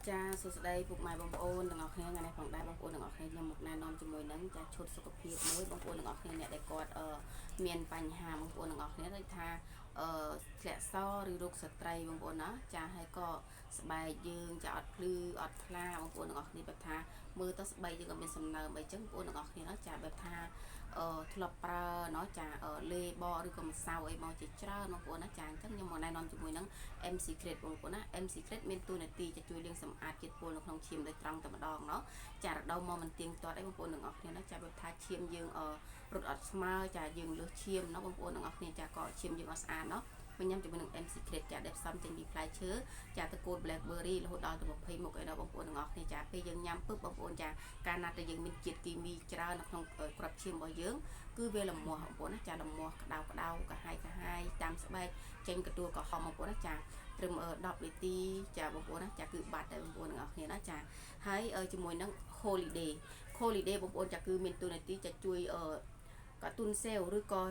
ចាសួស្តីពុកម៉ែបងប្អូនទាំងអស់គ្នាថ្ងៃនេះផងដែរបងប្អូនទាំងអស់គ្នាខ្ញុំមកណែនាំជាមួយនឹងចាឈុតសុខភាពមួយបងប្អូនទាំងអស់គ្នាអ្នកដែលគាត់មានបញ្ហាបងប្អូនទាំងអស់គ្នាដូចថាធ្លាក់សឬរោគស្ត្រីបងប្អូនណាចាហើយក៏ស្បែកយើងចាអត់ភ្លឺអត់ថ្លាបងប្អូនទាំងអស់គ្នាបែបថាមើលទៅស្បែកយើងអត់មានសំណើមអីចឹងបងប្អូនទាំងអស់គ្នាណាចាបែបថាធ្លាប់ប្រើเนาะចាលេបឬក៏ម្សៅអីមកជាច្រើនបងប្អូនណាចាអញ្ចឹងខ្ញុំមកណែនាំជាមួយនឹង M Secret បងប្អូនណា M Secret មានតួនាទីจะជួយលាងសម្អាតជាតិពុលនៅក្នុងឈាមដោយត្រង់តែម្ដងเนาะចារដូវមកមិនទៀងទាត់អីបងប្អូនទាំងអស់គ្នាណាចាបែបថាឈាមយើងរត់អត់ស្មើចាយើងលើសឈាមเนาะបងប្អូនទាំងអស់គ្នាចាក៏ឈាមយើងអត់ស្អាតเนาะញ៉ាំជាមួយនឹង M Secret ចាដែលផ្សំចេញពីផ្លែឈើចាតកូល Blackberry រហូតដល់ទៅ20មុខឯដល់បងប្អូនទាំងអស់គ្នាចាពេលយើងញ៉ាំពឹបបងប្អូនចាកាលណាតែយើងមានជាតិគីមីច្រើននៅក្នុងក្របឈាមរបស់យើងគឺវាលំមាស់បងប្អូនណាចាលំមាស់ក្តៅកាហាយតាមស្បែកចេញកទួលក្រហមបងប្អូនណាចាត្រឹម10នាទីចាបងប្អូនណាចាគឺបាត់ដែរបងប្អូនទាំងអស់គ្នាណាចាហើយជាមួយនឹង Holiday បងប្អូនចាគឺមានតួនាទីចាជួយកតុនសេលឬក៏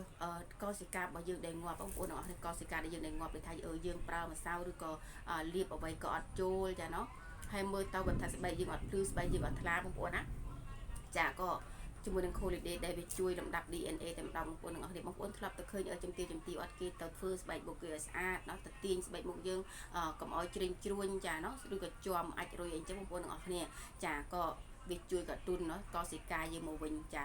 កោសិការបស់យើងដែលងាប់បងប្អូនទាំងអស់គ្នាកោសិកាដែលយើងដែលងាប់ដូចថាយើងប្រើម្សៅឬក៏លាបអ្វីក៏អត់ចូលចាណោះហើយមើលទៅបែបថាស្បែកយើងអត់ភ្លឺស្បែកយើងអត់ថ្លាបងប្អូនណាចាក៏ជាមួយនឹង Holiday ដែលវាជួយលំដាប់ DNA តែម្ដងបងប្អូនទាំងអស់គ្នាបងប្អូនធ្លាប់ទៅឃើញជំទាវអត់គេទៅធ្វើស្បែកមុខគេឲ្យស្អាតណោះទៅទាញស្បែកមុខយើងកុំឲ្យជ្រៀងជ្រួញចាណោះឬក៏ជាប់អាចរុយអីចឹងបងប្អូនទាំងអស់គ្នាចាក៏វាជួយកតុនណោះកោសិកាយើងមកវិញចា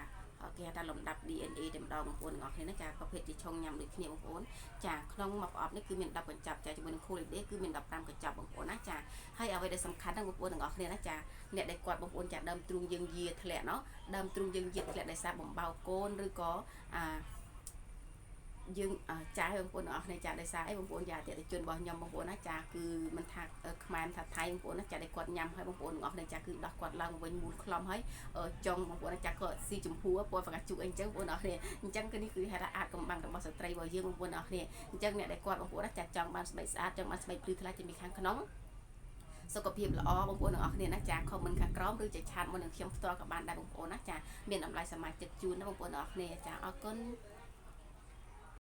គេហៅថាលំដាប់ DNA តែម្ដងបងប្អូនទាំងអស់គ្នាណាចាប្រភេទជាឆុងញ៉ាំដូចគ្នាបងប្អូនចាក្នុងមួយប្រអប់នេះគឺមាន10កញ្ចប់ចាជាមួយនឹង Holiday គឺមាន15កញ្ចប់បងប្អូនណាចាហើយអ្វីដែលសំខាន់ណាស់បងប្អូនទាំងអស់គ្នាណាចាអ្នកដែលគាត់បងប្អូនចាដើមទ្រូងយើងយាធ្លាក់ណោះដើមទ្រូងយើងយាធ្លាក់ដោយសារបំបៅកូនឬក៏យើងចាស់បងប្អូនទាំងអស់គ្នាចាដោយសារអីបងប្អូនចាអតិថិជនរបស់ខ្ញុំបងប្អូនណាចាគឺមិនថាខ្មែរថាថៃបងប្អូនណាចាដែលគាត់ញ៉ាំហើយបងប្អូនទាំងអស់គ្នាចាគឺដោះគាត់ឡើងវិញមូលខ្លំហើយចុងបងប្អូនណាចាគាត់ស៊ីចម្ពោះពណ៌ផ្កាជុកអីចឹងបងប្អូនទាំងអស់គ្នាអញ្ចឹងគឺនេះគឺហេតុថាអាចកំបាំងរបស់ស្ត្រីរបស់យើងបងប្អូនទាំងអស់គ្នាអញ្ចឹងអ្នកដែលគាត់បងប្អូនណាចាចង់បានស្បែកស្អាតចង់បានស្បែកភ្លឺថ្លាជាពីខាងក្នុងសុខភាពល្អបងប្អូនទាំងអស់គ្នាណាចាខមមិនខាងក្រោមឬចាឆាតមុននឹងខ្ញុំផ្ទាល់ក៏បានដែរបងប្អូនណាចាមានតម្លៃសមាជិកជូនណាបងប្អូនទាំងអស់គ្នាចាអរគុណ